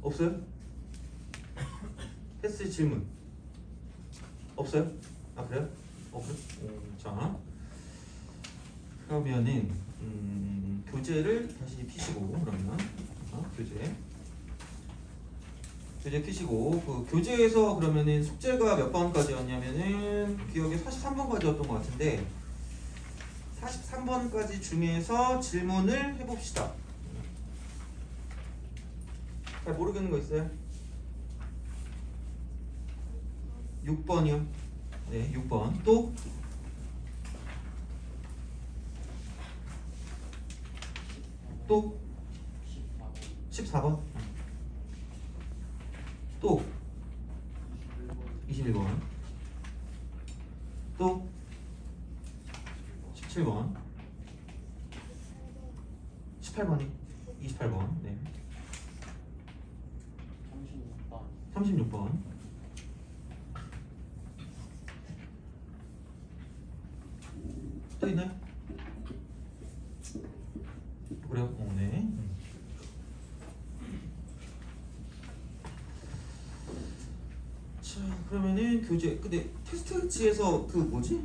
없어요? 테스트 질문 없어요? 아 그래요? 그래? 자 그러면은 교재를 다시 피시고 그러면 교재 피시고 그 교재에서 그러면은 숙제가 몇 번까지였냐면은 기억에 43번까지였던 것 같은데 43번까지 중에서 질문을 해봅시다. 잘 모르겠는 거 있어요? 6번이요. 네, 6번. 또? 또? 14번. 또? 21번. 또? 17번. 18번이? 28번. 네. 36번. 또 있나요? 그래요? 네. 자, 그러면은 교재 근데 테스트지에서 그 뭐지?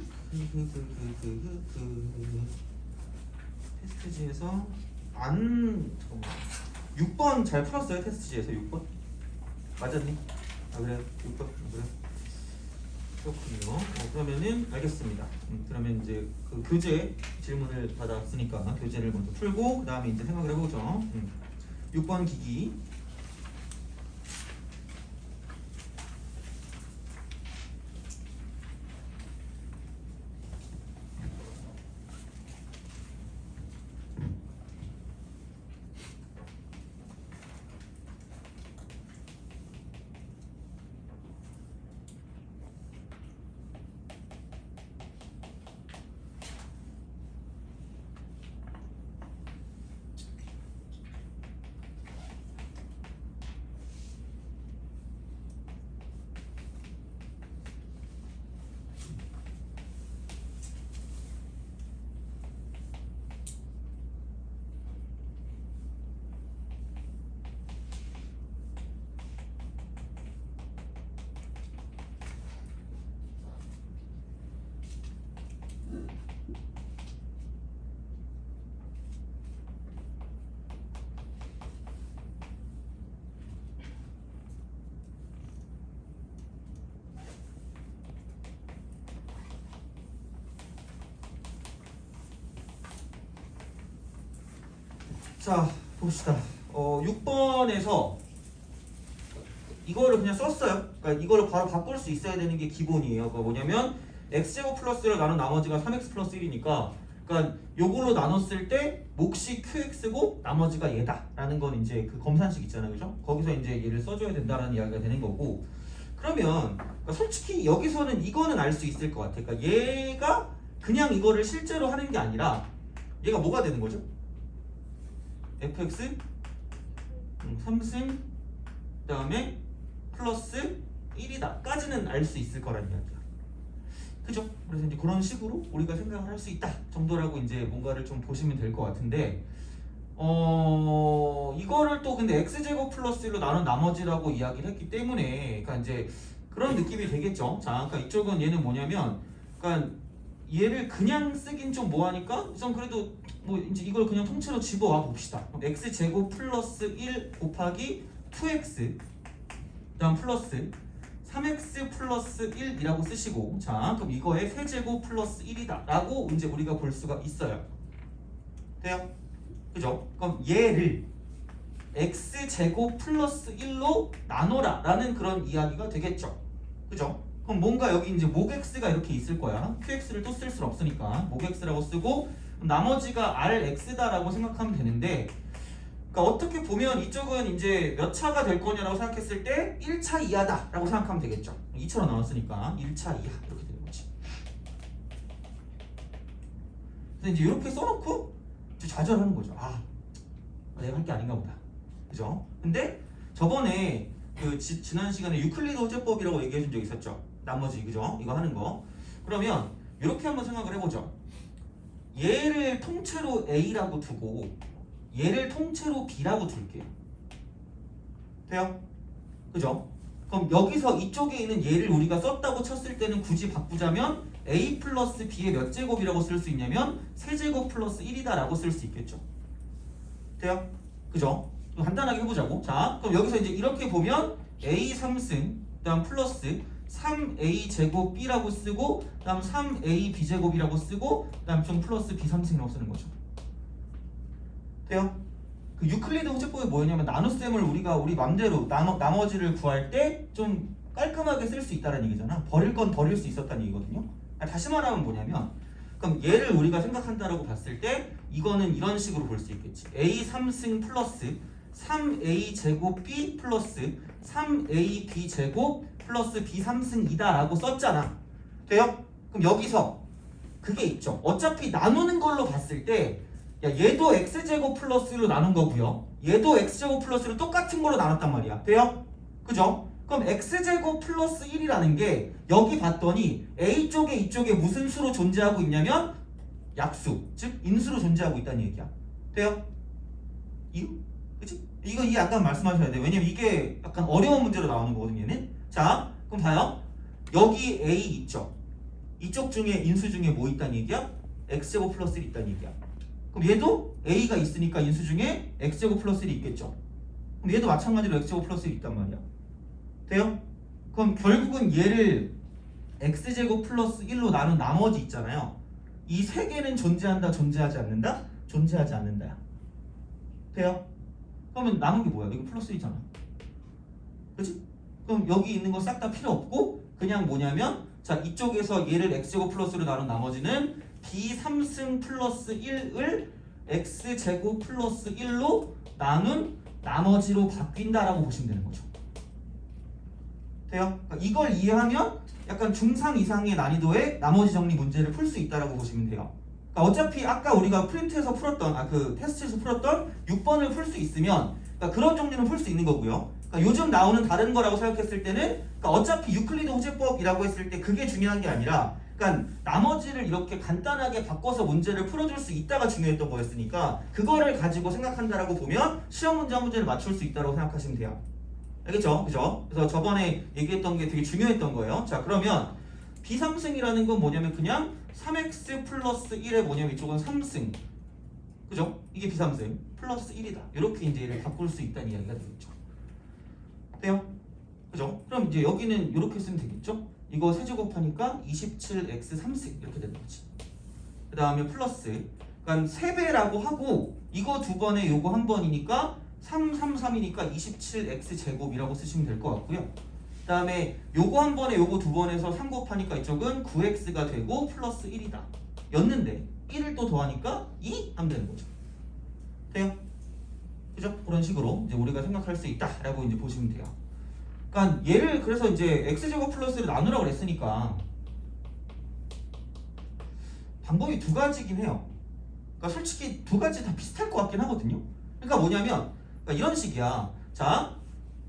테스트지에서 잠깐만 6번 잘 풀었어요? 테스트지에서 6번? 맞았니? 아 그래? 6번? 그래? 그렇군요. 그러면은 알겠습니다. 그러면 이제 그 교재 질문을 받았으니까 교재를 먼저 풀고 그 다음에 이제 생각을 해보죠. 6번 기기. 자 봅시다. 6번에서 이거를 그냥 썼어요. 그러니까 이거를 바로 바꿀 수 있어야 되는 게 기본이에요. 그거 뭐냐면 x제곱 플러스를 나눈 나머지가 3x 플러스 1이니까 그러니까 요걸로 나눴을 때 몫이 qx고 나머지가 얘다라는 건 이제 그 검산식 있잖아요. 그죠? 거기서 이제 얘를 써줘야 된다라는 이야기가 되는 거고 그러면 그러니까 솔직히 여기서는 이거는 알 수 있을 것 같아. 그러니까 얘가 그냥 이거를 실제로 하는 게 아니라 얘가 뭐가 되는 거죠? fx 3승 그 다음에 플러스 1이다 까지는 알 수 있을 거란 이야기야. 그죠? 그래서 이제 그런 식으로 우리가 생각을 할 수 있다 정도라고 이제 뭔가를 좀 보시면 될 것 같은데 이거를 또 근데 x제곱 플러스 1로 나눈 나머지라고 이야기를 했기 때문에 그러니까 이제 그런 느낌이 되겠죠. 자, 그러니까 이쪽은 얘는 뭐냐면 그러니까 얘를 그냥 쓰긴 좀 뭐하니까 우선 그래도 뭐 이제 이걸 그냥 통째로 집어와 봅시다. 그럼 x제곱 플러스 1 곱하기 2x 그다음 플러스 3x 플러스 1이라고 쓰시고 자 그럼 이거의 세제곱 플러스 1이다 라고 이제 우리가 볼 수가 있어요. 돼요? 그죠? 그럼 얘를 x제곱 플러스 1로 나눠라 라는 그런 이야기가 되겠죠. 그죠? 그럼 뭔가 여기 이제 목x가 이렇게 있을 거야. qx를 또 쓸 수는 없으니까 목x라고 쓰고 나머지가 rx다라고 생각하면 되는데 그러니까 어떻게 보면 이쪽은 이제 몇 차가 될 거냐라고 생각했을 때 1차 이하다라고 생각하면 되겠죠. 2차로 나눴으니까 1차 이하 이렇게 되는 거지. 그래서 이제 이렇게 써놓고 이제 좌절하는 거죠. 아, 내가 할 게 아닌가 보다. 그죠? 근데 저번에 그 지난 시간에 유클리드 호재법이라고 얘기해 준 적 있었죠. 나머지 그죠? 이거 하는 거. 그러면 이렇게 한번 생각을 해보죠. 얘를 통째로 A라고 두고 얘를 통째로 B라고 둘게요. 돼요? 그죠? 그럼 여기서 이쪽에 있는 얘를 우리가 썼다고 쳤을 때는 굳이 바꾸자면 a 플러스 b의 몇 제곱이라고 쓸 수 있냐면 세제곱 플러스 1이다 라고 쓸 수 있겠죠. 돼요? 그죠? 간단하게 해보자고. 자, 그럼 여기서 이제 이렇게 보면 a 3승 그다음 플러스 3a 제곱 b라고 쓰고 그다음 3a b제곱이라고 쓰고 그다음 좀 플러스 b 3승이라고 쓰는 거죠. 돼요? 그 유클리드 호재법이 뭐였냐면 나눗셈을 우리가 우리 맘대로 나머지를 구할 때 좀 깔끔하게 쓸 수 있다는 얘기잖아. 버릴 건 버릴 수 있었다는 얘기거든요. 다시 말하면 뭐냐면 그럼 얘를 우리가 생각한다라고 봤을 때 이거는 이런 식으로 볼 수 있겠지. a 3승 플러스 3a 제곱 b 플러스 3a b 제곱 플러스 b 3승이다 라고 썼잖아. 돼요? 그럼 여기서 그게 있죠. 어차피 나누는 걸로 봤을 때 야, 얘도 x제곱 플러스로 나눈 거고요. 얘도 x제곱 플러스로 똑같은 걸로 나눴단 말이야. 돼요? 그죠? 그럼 x제곱 플러스 1이라는 게 여기 봤더니 A쪽에 이쪽에 무슨 수로 존재하고 있냐면 약수, 즉 인수로 존재하고 있다는 얘기야. 돼요? 이유? 그치? 이거 약간 말씀하셔야 돼요. 왜냐면 이게 약간 어려운 문제로 나오는 거거든요. 얘는. 자, 그럼 봐요. 여기 A 있죠? 이쪽 중에 인수 중에 뭐 있다는 얘기야? x제곱 플러스 1 있다는 얘기야. 그럼 얘도 A가 있으니까 인수 중에 x제곱 플러스 1이 있겠죠. 그럼 얘도 마찬가지로 x제곱 플러스 1이 있단 말이야. 돼요? 그럼 결국은 얘를 x제곱 플러스 1로 나눈 나머지 있잖아요. 이 세 개는 존재한다, 존재하지 않는다? 존재하지 않는다야. 돼요? 그러면 남은 게 뭐야? 이거 플러스 1이잖아. 그치? 그럼 여기 있는 거 싹 다 필요 없고 그냥 뭐냐면 자 이쪽에서 얘를 x제곱 플러스로 나눈 나머지는 b 3승 플러스 1을 x제곱 플러스 1로 나눈 나머지로 바뀐다라고 보시면 되는 거죠. 돼요? 그러니까 이걸 이해하면 약간 중상 이상의 난이도의 나머지 정리 문제를 풀 수 있다라고 보시면 돼요. 그러니까 어차피 아까 우리가 프린트에서 풀었던 그 테스트에서 풀었던 6번을 풀 수 있으면 그러니까 그런 종류는 풀 수 있는 거고요. 그러니까 요즘 나오는 다른 거라고 생각했을 때는 그러니까 어차피 유클리드 호재법이라고 했을 때 그게 중요한 게 아니라 그러니까 나머지를 이렇게 간단하게 바꿔서 문제를 풀어줄 수 있다가 중요했던 거였으니까 그거를 가지고 생각한다라고 보면 시험 문제 한 문제를 맞출 수 있다고 생각하시면 돼요. 알겠죠? 그죠? 그래서 저번에 얘기했던 게 되게 중요했던 거예요. 자 그러면 b3승이라는 건 뭐냐면 그냥 3x 플러스 1에 뭐냐면 이쪽은 3승 그죠? 이게 b3승 플러스 1이다 이렇게 이제 얘를 바꿀 수 있다는 이야기가 되겠죠. 돼요? 그죠? 그럼 이제 여기는 이렇게 쓰면 되겠죠? 이거 세제곱하니까 27x 3승 이렇게 되는 거지. 그 다음에 플러스 그러니까 3배라고 하고 이거 두 번에 요거 한 번이니까 3, 3, 3이니까 27x 제곱이라고 쓰시면 될 것 같고요. 그 다음에 요거 한 번에 요거 두 번에서 3 곱하니까 이쪽은 9x가 되고 플러스 1이다 였는데 1을 또 더하니까 2 하면 되는 거죠. 돼요? 그죠? 그런 식으로 이제 우리가 생각할 수 있다라고 이제 보시면 돼요. 그러니까 얘를 그래서 이제 x제곱 플러스를 나누라고 그랬으니까 방법이 두 가지긴 해요. 그러니까 솔직히 두 가지 다 비슷할 것 같긴 하거든요. 그러니까 뭐냐면 그러니까 이런 식이야. 자,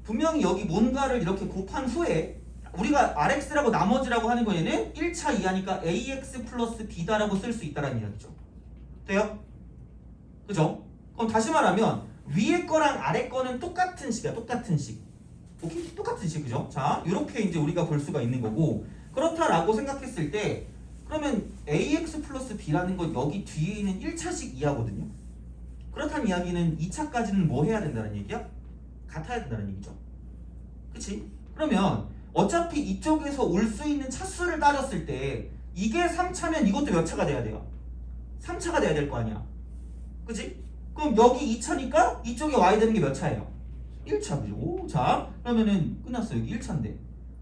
분명히 여기 뭔가를 이렇게 곱한 후에 우리가 rx라고 나머지라고 하는 거에는 1차 이하니까 ax 플러스 b다라고 쓸 수 있다는 이야기죠. 돼요? 그죠? 그럼 다시 말하면 위에 거랑 아래 거는 똑같은 식이야. 똑같은 식. 오케이? 똑같은 식. 그죠? 자, 이렇게 이제 우리가 볼 수가 있는 거고 그렇다라고 생각했을 때 그러면 ax 플러스 b라는 건 여기 뒤에 있는 1차식 이하거든요. 그렇다는 이야기는 2차까지는 뭐 해야 된다는 얘기야? 같아야 된다는 얘기죠. 그치? 그러면 어차피 이쪽에서 올 수 있는 차수를 따졌을 때 이게 3차면 이것도 몇 차가 돼야 돼요? 3차가 돼야 될 거 아니야. 그치? 그럼 여기 2차니까 이쪽에 와야 되는 게 몇 차예요? 1차. 그죠? 오, 자, 그러면은 끝났어. 여기 1차인데.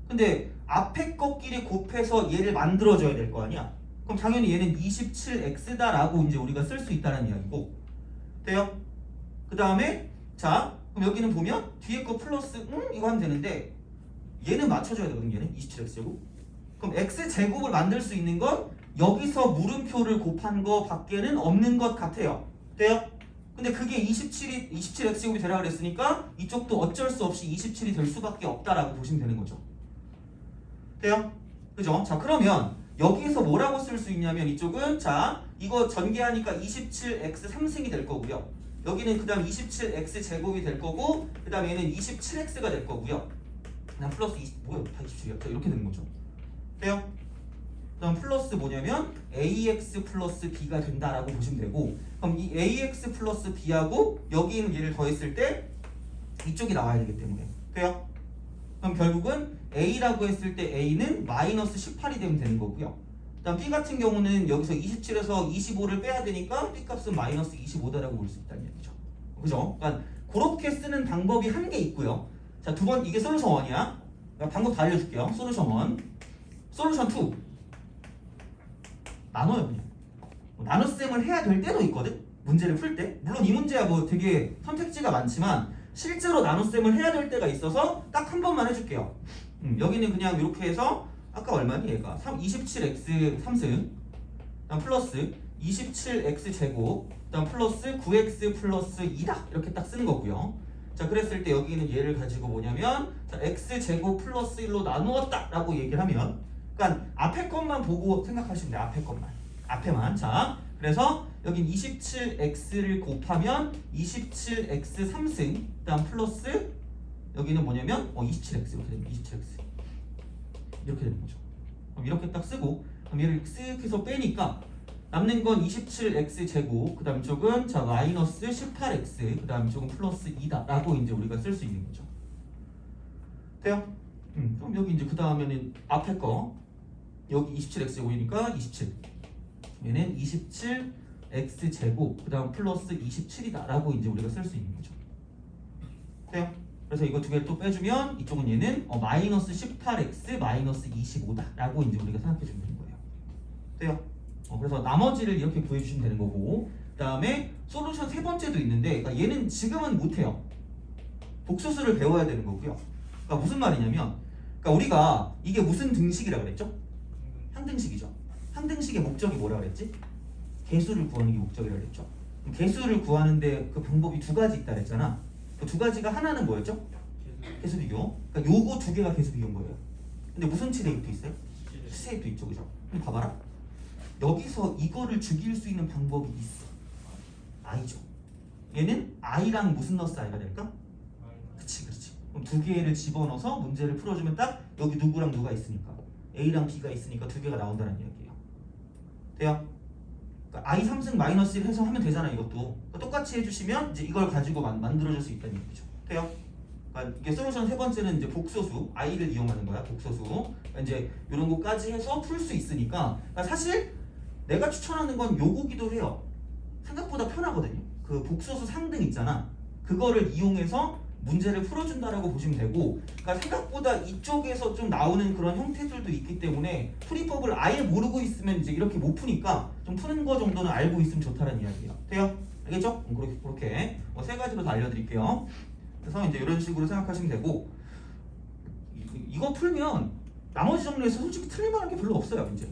근데 앞에 것끼리 곱해서 얘를 만들어줘야 될 거 아니야? 그럼 당연히 얘는 27x다라고 이제 우리가 쓸 수 있다는 이야기고. 돼요? 그 다음에 자, 그럼 여기는 보면 뒤에 거 플러스 이거 하면 되는데 얘는 맞춰줘야 되거든. 얘는 27x제곱. 그럼 x제곱을 만들 수 있는 건 여기서 물음표를 곱한 거 밖에는 없는 것 같아요. 돼요? 근데 그게 27x제곱이 되라 그랬으니까 이쪽도 어쩔 수 없이 27이 될 수밖에 없다라고 보시면 되는 거죠. 돼요? 그죠? 자, 그러면 여기에서 뭐라고 쓸 수 있냐면 이쪽은 자, 이거 전개하니까 27x 3승이 될 거고요. 여기는 그 다음 27x 제곱이 될 거고 그 다음 얘는 27x가 될 거고요. 그다음 플러스 20 뭐야 다 27이야. 이렇게 되는 거죠. 돼요? 그다음 플러스 뭐냐면 ax 플러스 b가 된다라고 보시면 되고 그럼 이 ax 플러스 b하고 여기 있는 얘를 더했을 때 이쪽이 나와야 되기 때문에 돼요? 그럼 결국은 a라고 했을 때 a는 마이너스 18이 되면 되는 거고요. 그다음 b 같은 경우는 여기서 27에서 25를 빼야 되니까 b 값은 마이너스 25다라고 볼 수 있다는 얘기죠. 그죠? 그러니까 그렇게 쓰는 방법이 한 개 있고요. 자, 두 번 이게 솔루션 1이야. 방법 다 알려줄게요. 솔루션 1, 솔루션 2 나눠요 그냥. 나눗셈을 해야 될 때도 있거든. 문제를 풀 때. 물론 이 문제야 뭐 되게 선택지가 많지만 실제로 나눗셈을 해야 될 때가 있어서 딱 한 번만 해줄게요. 여기는 그냥 이렇게 해서 아까 얼마니 얘가 27x 3승 그다음 플러스 27x 제곱 그다음 플러스 9x 플러스 2다 이렇게 딱 쓰는 거고요. 자 그랬을 때 여기 있는 얘를 가지고 뭐냐면 자, x 제곱 플러스 1로 나누었다 라고 얘기를 하면 그러니까 앞에 것만 보고 생각하시면 돼요. 앞에 것만 앞에만. 자 그래서 여긴 27x를 곱하면 27x 3승 그다음 플러스 여기는 뭐냐면 27x 이렇게 되면 27x 이렇게 되는 거죠. 그럼 이렇게 딱 쓰고 그럼 얘를 쓱 해서 빼니까 남는 건 27x 제곱 그 다음 쪽은 자 마이너스 18x 그 다음 쪽은 플러스 2다 라고 이제 우리가 쓸 수 있는 거죠. 돼요? 그럼 여기 이제 그 다음에는 앞에 거 여기 27x 제곱이니까 27 얘는 27x 제곱 그 다음 플러스 27이다 라고 이제 우리가 쓸 수 있는 거죠. 돼요? 그래서 이거 두 개를 또 빼주면 이쪽은 얘는 마이너스 18x 마이너스 25다 라고 이제 우리가 생각해 주면 되는 거예요. 돼요? 그래서 나머지를 이렇게 구해주시면 되는 거고 그 다음에 솔루션 세 번째도 있는데 그러니까 얘는 지금은 못해요. 복소수를 배워야 되는 거고요. 그러니까 무슨 말이냐면 그러니까 우리가 이게 무슨 등식이라 그랬죠? 항등식이죠. 항등식의 목적이 뭐라 그랬지? 개수를 구하는 게 목적이라 그랬죠. 개수를 구하는데 그 방법이 두 가지 있다 그랬잖아. 그 두 가지가 하나는 뭐였죠? 개수 비교. 그러니까 요거 두 개가 개수 비교인 거예요. 근데 무슨 치대입도 있어요? 치대입도 있죠, 그죠? 그럼 봐봐라. 여기서 이거를 죽일 수 있는 방법이 있어. i죠. 얘는 i랑 무슨 넣었어 i가 될까? 그치. 그럼 두 개를 집어넣어서 문제를 풀어주면 딱 여기 누구랑 누가 있으니까 a랑 b가 있으니까 두 개가 나온다는 이야기예요. 돼요? 그러니까 i 3승 마이너스 1 해서 하면 되잖아 이것도. 그러니까 똑같이 해주시면 이제 이걸 가지고 만들어줄 수 있다는 얘기죠. 돼요? 그러니까 이게 솔루션 세 번째는 이제 복소수 i를 이용하는 거야. 복소수. 그러니까 이제 이런 거까지 해서 풀 수 있으니까 그러니까 사실 내가 추천하는 건 요거기도 해요. 생각보다 편하거든요. 그 복소수 상등 있잖아. 그거를 이용해서 문제를 풀어준다라고 보시면 되고 그러니까 생각보다 이쪽에서 좀 나오는 그런 형태들도 있기 때문에 풀이법을 아예 모르고 있으면 이제 이렇게 못 푸니까 좀 푸는 거 정도는 알고 있으면 좋다는 이야기예요. 돼요? 알겠죠? 그렇게 세 가지로 다 알려드릴게요. 그래서 이제 이런 식으로 생각하시면 되고 이거 풀면 나머지 정리에서 솔직히 틀릴만한 게 별로 없어요. 이제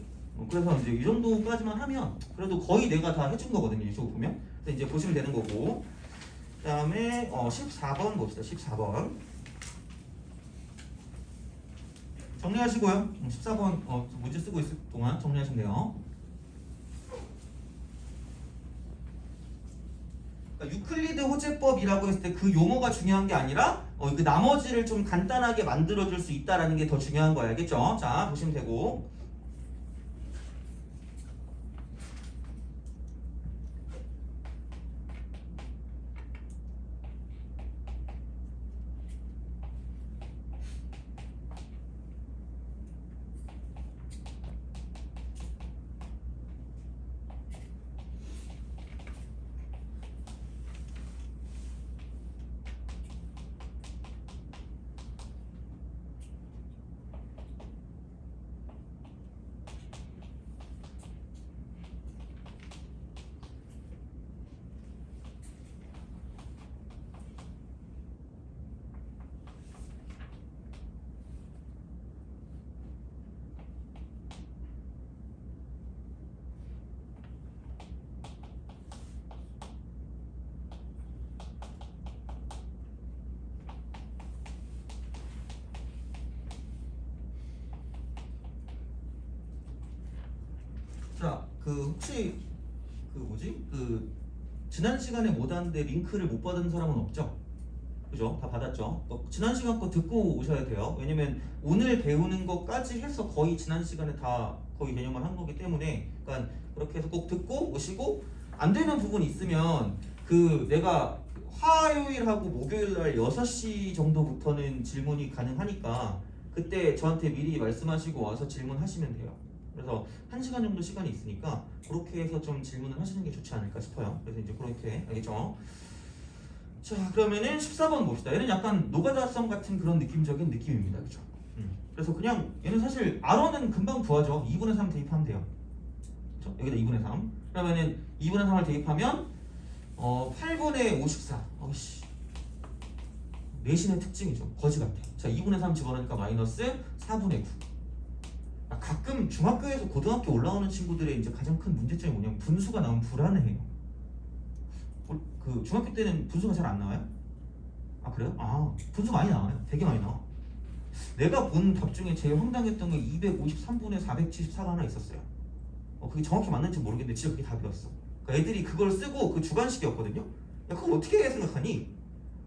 그래서 이제 이 정도까지만 하면 그래도 거의 내가 다 해준 거거든요. 이쪽 보면 그래서 이제 보시면 되는 거고 그 다음에 14번 봅시다. 14번 정리하시고요. 14번 문제 쓰고 있을 동안 정리하시면 돼요. 그러니까 유클리드 호재법이라고 했을 때 그 용어가 중요한 게 아니라 그 나머지를 좀 간단하게 만들어줄 수 있다라는 게 더 중요한 거야. 알겠죠? 자 보시면 되고 자, 혹시 뭐지? 지난 시간에 못 왔는데 링크를 못 받은 사람은 없죠? 그죠? 다 받았죠? 지난 시간 거 듣고 오셔야 돼요. 왜냐면 오늘 배우는 것까지 해서 거의 지난 시간에 다 거의 개념을 한 거기 때문에 그러니까 그렇게 해서 꼭 듣고 오시고 안 되는 부분이 있으면 그 내가 화요일하고 목요일 날 6시 정도부터는 질문이 가능하니까 그때 저한테 미리 말씀하시고 와서 질문하시면 돼요. 그래서 1시간 정도 시간이 있으니까 그렇게 해서 좀 질문을 하시는 게 좋지 않을까 싶어요. 그래서 이제 그렇게 알겠죠? 자 그러면은 14번 봅시다. 얘는 약간 노가다성 같은 그런 느낌적인 느낌입니다. 그죠? 그래서 그냥 얘는 사실 R어는 금방 구하죠. 2분의 3 대입하면 돼요. 그죠? 여기다 2분의 3 그러면은 2분의 3을 대입하면 8분의 54 어이씨 내신의 특징이죠. 거지 같아. 자 2분의 3 집어넣으니까 마이너스 4분의 9 가끔 중학교에서 고등학교 올라오는 친구들의 이제 가장 큰 문제점이 뭐냐면 분수가 나오면 불안해해요. 그 중학교 때는 분수가 잘 안 나와요? 아 그래요? 아 분수 많이 나와요. 되게 많이 나와. 내가 본 답 중에 제일 황당했던 게 253분의 474가 하나 있었어요. 그게 정확히 맞는지 모르겠는데 진짜 그게 답이었어. 그러니까 애들이 그걸 쓰고 그 주관식이었거든요. 야 그걸 어떻게 생각하니?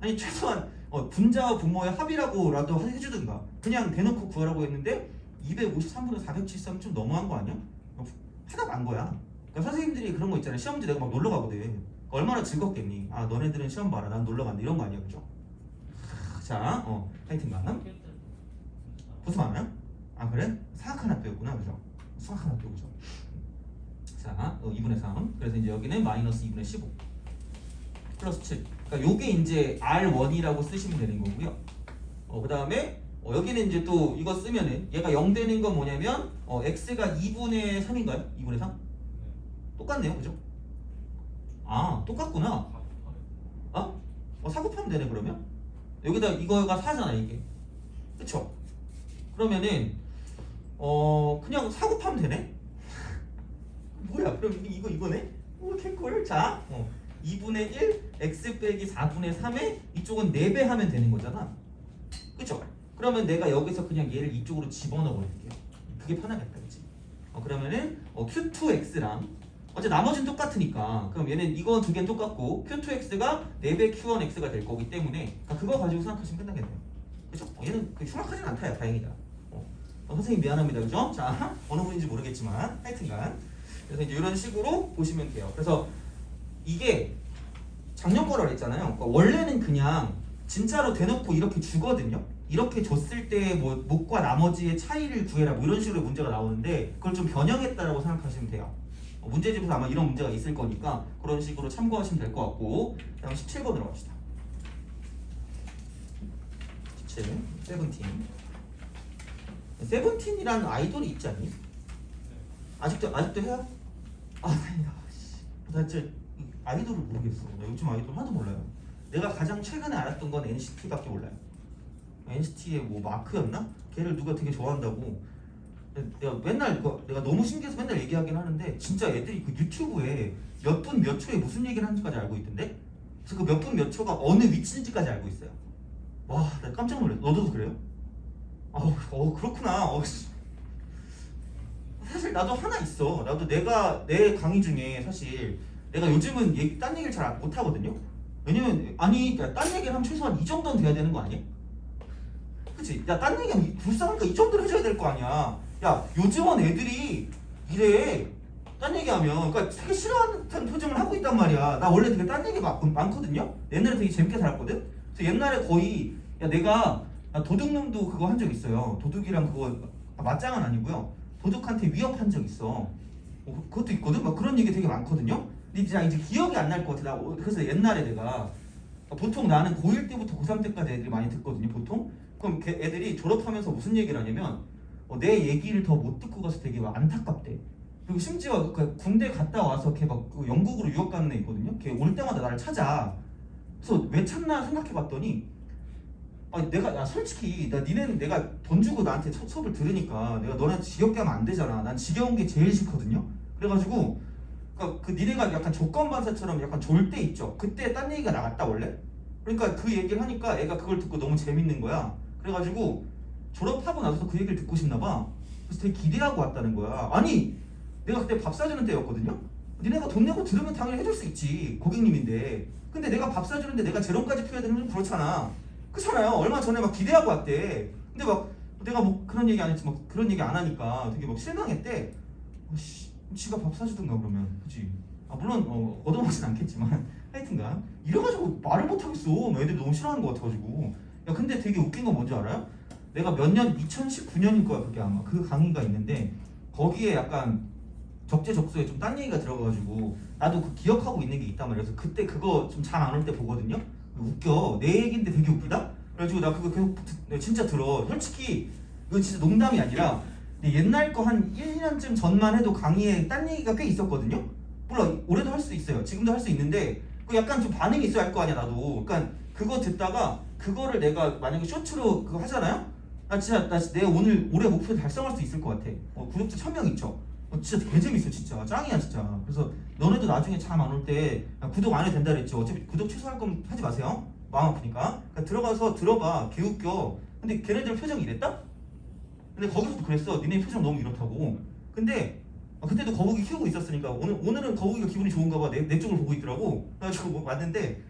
아니 최소한 분자와 분모의 합이라고라도 해주든가 그냥 대놓고 구하라고 했는데 253분의 473은 좀 너무한 거 아니야? 하다 안 거야. 그러니까 선생님들이 그런 거 있잖아요. 시험지 내가 막 놀러 가거든. 얼마나 즐겁겠니? 아 너네들은 시험 봐라. 난 놀러 간다. 이런 거 아니야, 그죠? 자, 하여튼간 무슨 많아요? 아 그래? 사학 하나 빼였구나, 그죠? 수학 하나 빼고, 그죠? 자, 2분의 3. 그래서 이제 여기는 마이너스 2분의 15 플러스 7. 그러니까 요게 이제 R1이라고 쓰시면 되는 거고요. 그 다음에 여기는 이제 또 이거 쓰면은 얘가 0 되는 건 뭐냐면 x가 2분의 3인가요? 2분의 3? 똑같네요, 그죠? 아, 똑같구나. 아? 4 곱하면 되네, 그러면? 여기다 이거가 4잖아, 이게. 그쵸? 그러면은 그냥 4 곱하면 되네? 뭐야, 그럼 이거네? 오, 개꿀. 자, 2분의 1 x 빼기 4분의 3에 이쪽은 4배 하면 되는 거잖아. 그쵸? 그러면 내가 여기서 그냥 얘를 이쪽으로 집어넣어 버릴게요. 그게 편하겠다, 그치? 그러면은 q2x랑 어째 나머지는 똑같으니까 그럼 얘는 이거 두 개는 똑같고 q2x가 4배 q1x가 될 거기 때문에 그거 가지고 생각하시면 끝나겠네요. 그죠? 얘는 흉악하진 않다요. 다행이다. 선생님 미안합니다. 그죠? 자, 어느 분인지 모르겠지만 하여튼간 그래서 이제 이런 식으로 보시면 돼요. 그래서 이게 작년 거라 그랬잖아요. 그러니까 원래는 그냥 진짜로 대놓고 이렇게 주거든요. 이렇게 줬을 때 뭐 목과 나머지의 차이를 구해라 뭐 이런 식으로 문제가 나오는데 그걸 좀 변형했다라고 생각하시면 돼요. 문제집에서 아마 이런 문제가 있을 거니까 그런 식으로 참고하시면 될 것 같고 다음 17번으로 갑시다. 17, 세븐틴. 세븐틴이라는 아이돌이 있지 않니? 아직도 해요? 아, 나 진짜 아이돌을 모르겠어. 나 요즘 아이돌 하나도 몰라요. 내가 가장 최근에 알았던 건 NCT밖에 몰라요. NCT의 뭐 마크였나? 걔를 누가 되게 좋아한다고. 내가 맨날 내가 너무 신기해서 맨날 얘기하긴 하는데 진짜 애들이 그 유튜브에 몇 분 몇 초에 무슨 얘기를 하는지까지 알고 있던데? 그래서 그 몇 분 몇 초가 어느 위치인지까지 알고 있어요. 와, 나 깜짝 놀랐어. 너도 그래요? 그렇구나. 사실 나도 하나 있어. 나도 내가 내 강의 중에 사실 내가 요즘은 딴 얘기를 잘 못 하거든요. 왜냐면 딴 얘기를 하면 최소한 이 정도는 돼야 되는 거 아니야? 그치? 야, 딴 얘기하면 불쌍하니까 이 정도는 해줘야 될 거 아니야. 야, 요즘은 애들이 이래. 딴 얘기하면 그러니까 되게 싫어하는 표정을 하고 있단 말이야. 나 원래 되게 딴 얘기 많거든요. 옛날에 되게 재밌게 살았거든. 그래서 옛날에 거의 내가 도둑놈도 그거 한 적 있어요. 도둑이랑 그거 맞짱은 아니고요. 도둑한테 위협한 적 있어. 그것도 있거든. 막 그런 얘기 되게 많거든요. 근데 이제 기억이 안 날 것 같아. 그래서 옛날에 내가 보통 나는 고1 때부터 고3 때까지 애들이 많이 듣거든요. 보통. 그럼 애들이 졸업하면서 무슨 얘기를 하냐면 내 얘기를 더 못 듣고 가서 되게 막 안타깝대. 그리고 심지어 군대 갔다 와서 걔 막 영국으로 유학 가는 애 있거든요. 걔 올 때마다 나를 찾아. 그래서 왜 찾나 생각해봤더니 솔직히 니네는 내가 돈 주고 나한테 수업을 들으니까 내가 너네 지겹게 하면 안 되잖아. 난 지겨운 게 제일 싫거든요. 그래가지고 그 니네가 약간 조건반사처럼 약간 졸 때 있죠. 그때 딴 얘기가 나갔다 원래. 그러니까 그 얘기를 하니까 애가 그걸 듣고 너무 재밌는 거야. 그래가지고 졸업하고 나서도 그 얘기를 듣고 싶나 봐. 그래서 되게 기대하고 왔다는 거야. 아니 내가 그때 밥 사주는 때였거든요. 니네가 돈 내고 들으면 당연히 해줄 수 있지. 고객님인데. 근데 내가 밥 사주는데 내가 재롱까지 피워야 되는 건 그렇잖아. 그렇잖아요. 얼마 전에 막 기대하고 왔대. 근데 막 내가 뭐 그런 얘기 안 했지. 막 그런 얘기 안 하니까 되게 막 실망했대. 씨, 지가 밥 사주든가 그러면. 그치? 아 물론 얻어먹진 않겠지만 하여튼간 이래가지고 말을 못하겠어. 애들이 너무 싫어하는 것 같아가지고. 야 근데 되게 웃긴 건 뭔지 알아요? 내가 몇 년 2019년일 거야 그게 아마. 그 강의가 있는데 거기에 약간 적재적소에 좀 딴 얘기가 들어가가지고 나도 그 기억하고 있는 게 있단 말이야. 그래서 그때 그거 좀 잘 안 올 때 보거든요. 웃겨. 내 얘기인데 되게 웃기다? 그래가지고 나 그거 계속 진짜 들어. 솔직히 이거 진짜 농담이 아니라 옛날 거 한 1년쯤 전만 해도 강의에 딴 얘기가 꽤 있었거든요. 물론 올해도 할 수 있어요. 지금도 할 수 있는데 그 약간 좀 반응이 있어야 할 거 아니야 나도. 그러니까 그거 듣다가 그거를 내가 만약에 쇼츠로 그거 하잖아요? 나 진짜 내 오늘 올해 목표 달성할 수 있을 것 같아. 구독자 1000명 있죠? 진짜 개 재밌어 진짜. 짱이야 진짜. 그래서 너네도 나중에 잠 안 올 때 구독 안 해도 된다 그랬지. 어차피 구독 취소할 거면 하지 마세요. 마음 아프니까. 그러니까 들어가서 들어봐. 개 웃겨. 근데 걔네들 표정이 이랬다? 근데 거기서도 그랬어. 니네 표정 너무 이렇다고. 근데 그때도 거북이 키우고 있었으니까 오늘은 거북이가 기분이 좋은가 봐. 내 쪽을 보고 있더라고. 그래가지고 뭐 왔는데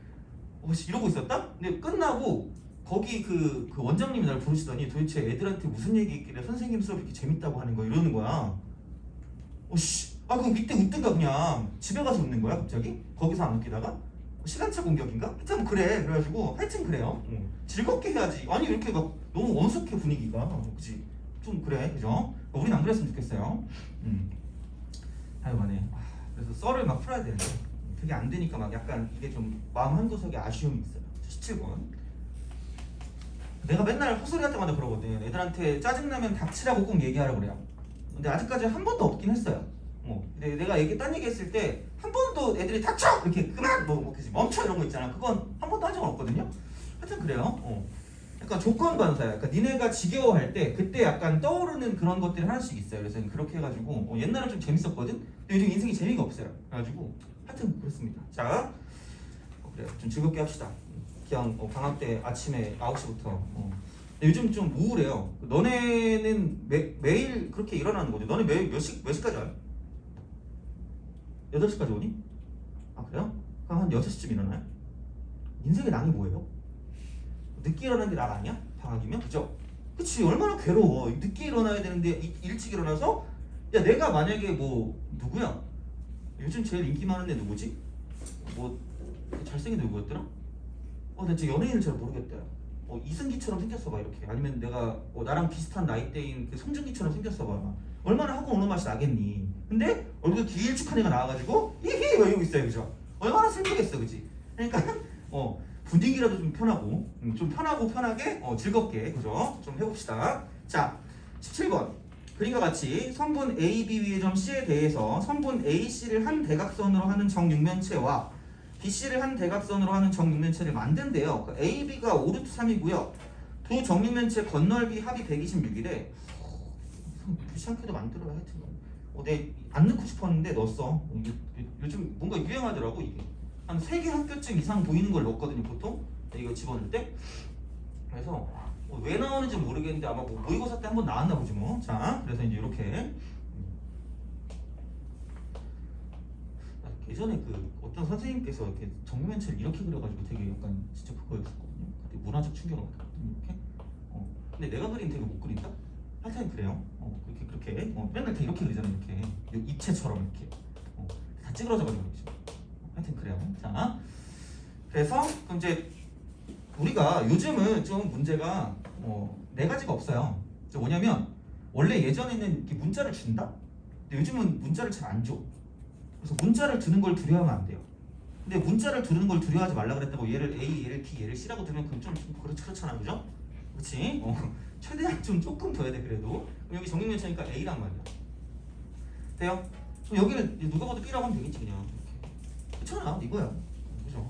이러고 있었다? 근데 끝나고 거기 그 원장님이 날 부르시더니 도대체 애들한테 무슨 얘기 있길래 선생님 수업 이렇게 재밌다고 하는 거야 이러는 거야. 그럼 이때 웃든가 그냥 집에 가서 웃는 거야 갑자기? 거기서 안 웃기다가? 시간차 공격인가? 하여튼 그래. 그래가지고 하여튼 그래요. 즐겁게 해야지. 아니 이렇게 막 너무 어수선해 분위기가. 그치? 좀 그래 그죠? 우린 안 그랬으면 좋겠어요. 하여간에 그래서 썰을 막 풀어야 되는데 그게 안 되니까 막 약간 이게 좀 마음 한구석에 아쉬움이 있어요. 17번. 내가 맨날 헛소리 할 때마다 그러거든. 애들한테 짜증나면 닥치라고 꼭 얘기하라고 그래요. 근데 아직까지 한 번도 없긴 했어요. 근데 내가 딴 얘기 했을 때 한 번도 애들이 닥쳐! 이렇게 그만! 그치, 멈춰! 이런 거 있잖아. 그건 한 번도 한 적은 없거든요. 하여튼 그래요. 약간 조건반사야. 그러니까 니네가 지겨워할 때 그때 약간 떠오르는 그런 것들이 하나씩 있어요. 그래서 그렇게 해가지고 옛날엔 좀 재밌었거든? 근데 요즘 인생이 재미가 없어요. 그래가지고 하여튼 그렇습니다. 자, 그래요. 좀 즐겁게 합시다. 그냥 방학 때 아침에 9시부터 요즘 좀 우울해요. 너네는 매일 그렇게 일어나는 거죠? 너네 매일 몇 시까지 와요? 8시까지 오니? 아 그래요? 그럼 한 6시쯤 일어나요? 인생의 낭이 뭐예요? 늦게 일어나는 게 낭 아니야? 방학이면? 그죠? 그치 얼마나 괴로워. 늦게 일어나야 되는데 일찍 일어나서 야 내가 만약에 뭐 누구야? 요즘 제일 인기 많은 애 누구지? 뭐 잘생긴 애 누구였더라? 나 진짜 연예인을 잘 모르겠다. 이승기처럼 생겼어 봐 이렇게. 아니면 내가 나랑 비슷한 나이대인 그 송중기처럼 생겼어 봐. 얼마나 하고 오는 맛이 나겠니? 근데 얼굴 길쭉한 애가 나와가지고 히히 이러고 있어요. 그죠? 얼마나 슬프겠어 그지? 그러니까 분위기라도 좀 편하고 좀 편하게 즐겁게 그죠? 좀 해봅시다. 자 17번 그림과 같이 선분 AB 위의 점 C에 대해서 선분 AC를 한 대각선으로 하는 정육면체와 BC를 한 대각선으로 하는 정육면체를 만든대요. 그 AB가 5루트 3이고요. 두 정육면체 건널비 합이 126이래. 귀찮게도 만들어야 하여튼. 안 넣고 싶었는데 넣었어. 요즘 뭔가 유행하더라고 이게. 한 3개 학교쯤 이상 보이는 걸 넣었거든요 보통. 이거 집어넣을 때. 그래서 왜 나오는지 모르겠는데 아마 뭐 모의고사 때 한번 나왔나 보지 뭐. 자, 그래서 이제 이렇게. 예전에 그 어떤 선생님께서 이렇게 정면체를 이렇게 그려가지고 되게 약간 진짜 그거였었거든요. 되게 문화적 충격을 받았거든요. 이렇게. 근데 내가 그린 되게 못 그린다? 하여튼 그래요. 그렇게 맨날 다 이렇게 그리잖아요. 이렇게 입체처럼 이렇게 다 찌그러져가지고 그러죠. 하여튼 그래요. 자, 그래서 그럼 이제 우리가 요즘은 좀 문제가 4가지가 없어요. 뭐냐면 원래 예전에는 이렇게 문자를 준다. 근데 요즘은 문자를 잘 안 줘. 그래서 문자를 두는 걸 두려워하면 안 돼요. 근데 문자를 두는 걸 두려워하지 말라 그랬다고 얘를 A, 얘를 B, 얘를 C라고 두면 그건 좀 그렇잖아, 그죠? 그렇지? 최대한 좀 조금 둬야 돼 그래도. 그럼 여기 정육면체니까 A란 말이야. 돼요? 그럼 여기를 누가 봐도 B라고 하면 되겠지 그냥. 그렇잖아, 이거야. 그죠?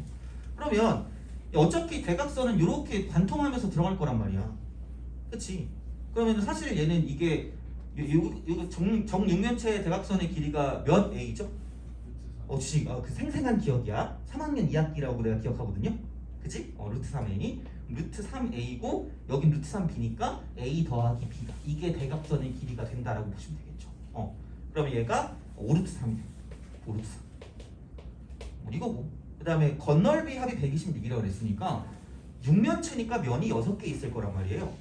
그러면 어차피 대각선은 이렇게 관통하면서 들어갈 거란 말이야. 그렇지? 그러면 사실 얘는 이게 정육면체의 대각선의 길이가 몇 A죠? 그 생생한 기억이야. 3학년 2학기라고 내가 기억하거든요. 그치? 루트 3A. 루트 3A고 여긴 루트 3B니까 A 더하기 B다. 이게 대각선의 길이가 된다라고 보시면 되겠죠. 그러면 얘가 5루트 3이야. 5루트 3. 이거고. 그 다음에 건널비 합이 126이라고 그랬으니까 6면체니까 면이 6개 있을 거란 말이에요.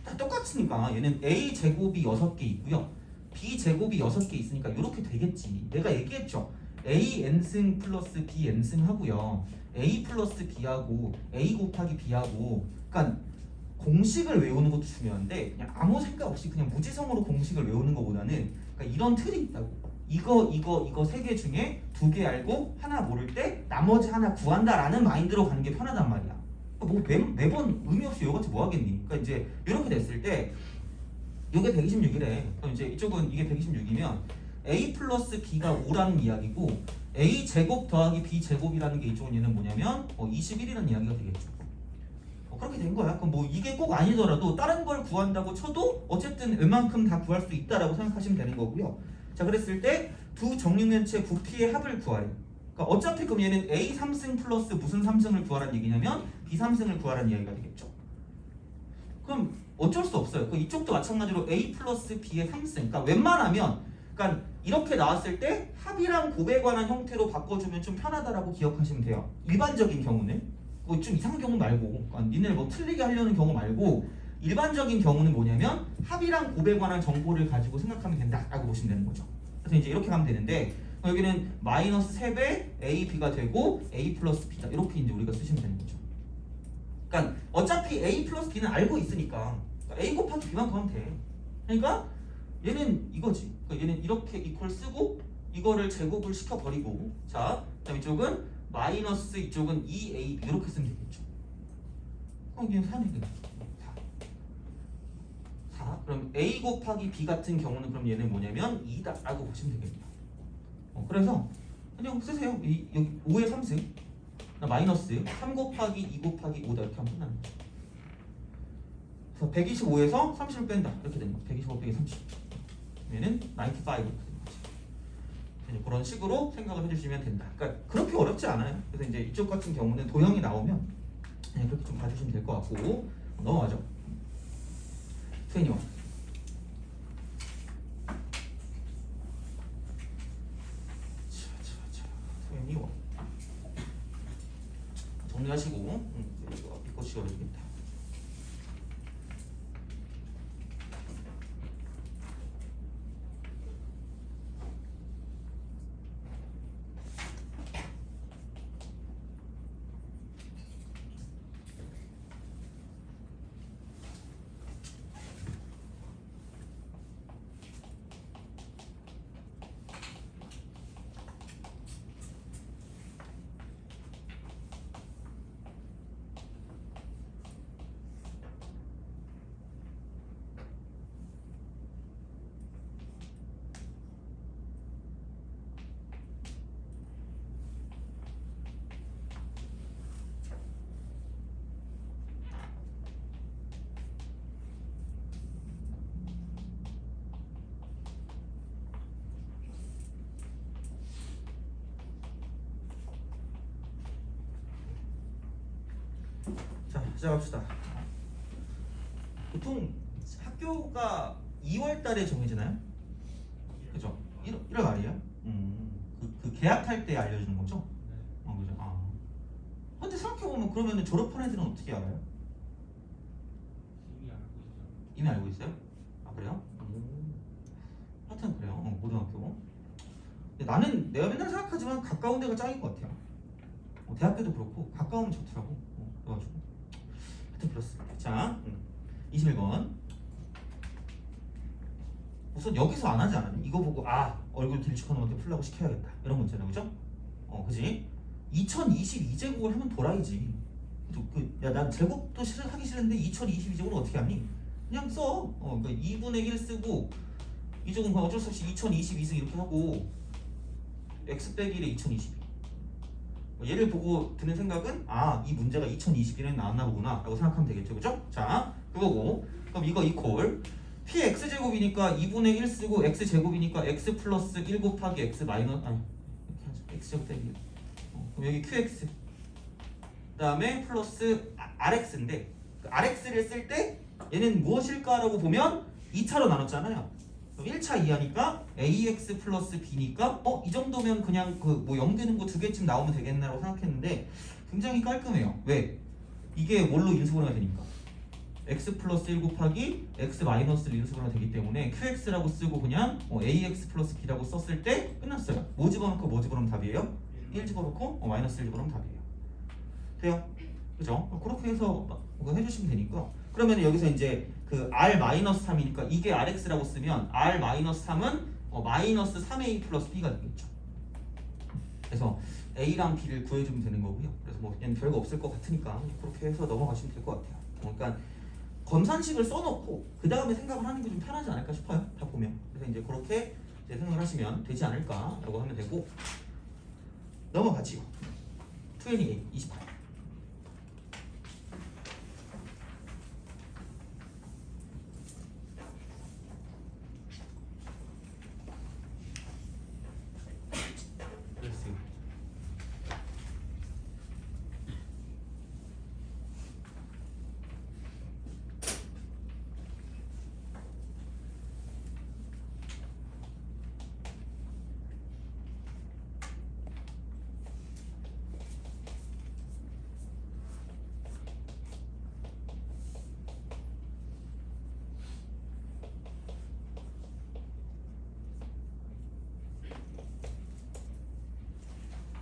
다 똑같으니까 얘는 A 제곱이 6개 있고요. B 제곱이 6개 있으니까 이렇게 되겠지. 내가 얘기했죠. A n승 플러스 B n승 하고요. A 플러스 B하고 A 곱하기 B하고, 그러니까 공식을 외우는 것도 중요한데 그냥 아무 생각 없이 그냥 무지성으로 공식을 외우는 것보다는, 그러니까 이런 틀이 있다고. 이거 세 개 중에 2개 알고 하나 모를 때 나머지 하나 구한다라는 마인드로 가는 게 편하단 말이야. 뭐 매번 의미 없이 이거 같이 뭐 하겠니? 그러니까 이제 이렇게 됐을 때 이게 126이래. 그럼 이제 이쪽은 이게 126이면 A 플러스 B가 5라는 이야기고 A 제곱 더하기 B 제곱이라는 게 이쪽은 얘는 뭐냐면 21이라는 이야기가 되겠죠. 그렇게 된 거야. 그럼 뭐 이게 꼭 아니더라도 다른 걸 구한다고 쳐도 어쨌든 웬만큼 다 구할 수 있다라고 생각하시면 되는 거고요. 자, 그랬을 때 두 정육면체 부피의 합을 구하래. 그러니까 어차피 그럼 얘는 A 3승 플러스 무슨 3승을 구하라는 얘기냐면 B 3승을 구하라는 이야기가 되겠죠. 그럼 어쩔 수 없어요. 그 이쪽도 마찬가지로 A 플러스 B의 3승. 그러니까 웬만하면, 그러니까 이렇게 나왔을 때 합이랑 곱에 관한 형태로 바꿔주면 좀 편하다라고 기억하시면 돼요. 일반적인 경우는. 뭐 좀 이상한 경우 말고, 그러니까 니네 뭐 틀리게 하려는 경우 말고, 일반적인 경우는 뭐냐면 합이랑 곱에 관한 정보를 가지고 생각하면 된다라고 보시면 되는 거죠. 그래서 이제 이렇게 하면 되는데, 여기는 마이너스 3배 A, B가 되고 A 플러스 B다. 이렇게 이제 우리가 쓰시면 되는 거죠. 그러니까 어차피 A 플러스 B는 알고 있으니까 A 곱하기 B만 구하면 돼. 그러니까 얘는 이거지. 그러니까 얘는 이렇게 이퀄 쓰고 이거를 제곱을 시켜버리고, 자, 그다음 이쪽은 마이너스, 이쪽은 2AB 이렇게 쓰면 되겠죠. 그럼 그냥 4네. 4. 그럼 A 곱하기 B 같은 경우는 그럼 얘는 뭐냐면 2다 라고 보시면 되겠네요. 그래서 그냥 쓰세요. 여기 5의 3승 마이너스 3 곱하기 2 곱하기 5다 이렇게 하면 끝나는 거죠. 그래서 125에서 30을 뺀다 이렇게 되는 거죠. 125 빼기 30 얘는 95 이렇게 되는 거죠. 그런 식으로 생각을 해주시면 된다. 그러니까 그렇게 어렵지 않아요. 그래서 이제 이쪽 같은 경우는 도형이 나오면 그냥 그렇게 좀 봐주시면 될 것 같고, 넘어가죠. 21. 정리하시고 이거 이거 지워야겠다. 자, 시작합시다. 보통 학교가 2월 달에 정해지나요? 그죠? 1월 말이에요? 그 계약할 때 알려주는 거죠? 그죠? 근데 생각해보면 그러면 졸업한 애들은 어떻게 알아요? 이미 알고 있어요? 그래요? 하여튼 그래요. 고등학교. 근데 나는 내가 맨날 생각하지만 가까운 데가 짱인 것 같아요. 대학교도 그렇고 가까우면 좋더라고. 그래가지고 하여튼 그렇습니다. 자, 21번. 우선 여기서 안 하지 않았니? 이거 보고 얼굴 길쭉한 놈한테 풀라고 시켜야겠다 이런 거 있잖아요. 그죠? 그지? 2022제곱을 하면 도라이지. 난 제곱도 하기 싫은데 2022제곱을 어떻게 하니? 그냥 써. 그러니까 2분의 1 쓰고 이쪽은 어쩔 수 없이 2022승 이렇게 하고 x 빼기 1에 2022. 얘를 보고 드는 생각은 이 문제가 2021년에 나왔나 보구나 라고 생각하면 되겠죠. 그죠? 자, 그거고. 그럼 이거 이퀄 px제곱이니까 2분의 1 쓰고 x제곱이니까 x 플러스 1 곱하기 x 마이너스 x제곱 빼기 그럼 여기 qx 그 다음에 플러스 rx인데 그 rx를 쓸 때 얘는 무엇일까라고 보면 2차로 나눴잖아요. 그럼 1차 이하니까 ax 플러스 b니까 이 정도면 그냥 그 뭐 0 되는 거 두 개쯤 나오면 되겠나라고 생각했는데 굉장히 깔끔해요. 왜? 이게 뭘로 인수분해가 되니까 x 플러스 1 곱하기 x 마이너스 1 인수분해가 되기 때문에 qx라고 쓰고 그냥 ax 플러스 b라고 썼을 때 끝났어요. 뭐 집어넣고 뭐 집어넣으면 답이에요? 1 집어넣고 마이너스 1 집어넣으면 답이에요. 돼요? 그죠? 그렇게 해서 해주시면 되니까 그러면 여기서 이제 그 r-3이니까 이게 rx라고 쓰면 r-3은 마이너스 3a 플러스 b가 되겠죠. 그래서 a랑 b를 구해주면 되는 거고요. 그래서 뭐 그냥 별거 없을 것 같으니까 그렇게 해서 넘어가시면 될 것 같아요. 그러니까 검산식을 써놓고 그 다음에 생각을 하는 게 좀 편하지 않을까 싶어요. 다 보면. 그래서 이제 그렇게 이제 생각을 하시면 되지 않을까라고 하면 되고 넘어가지요. 28.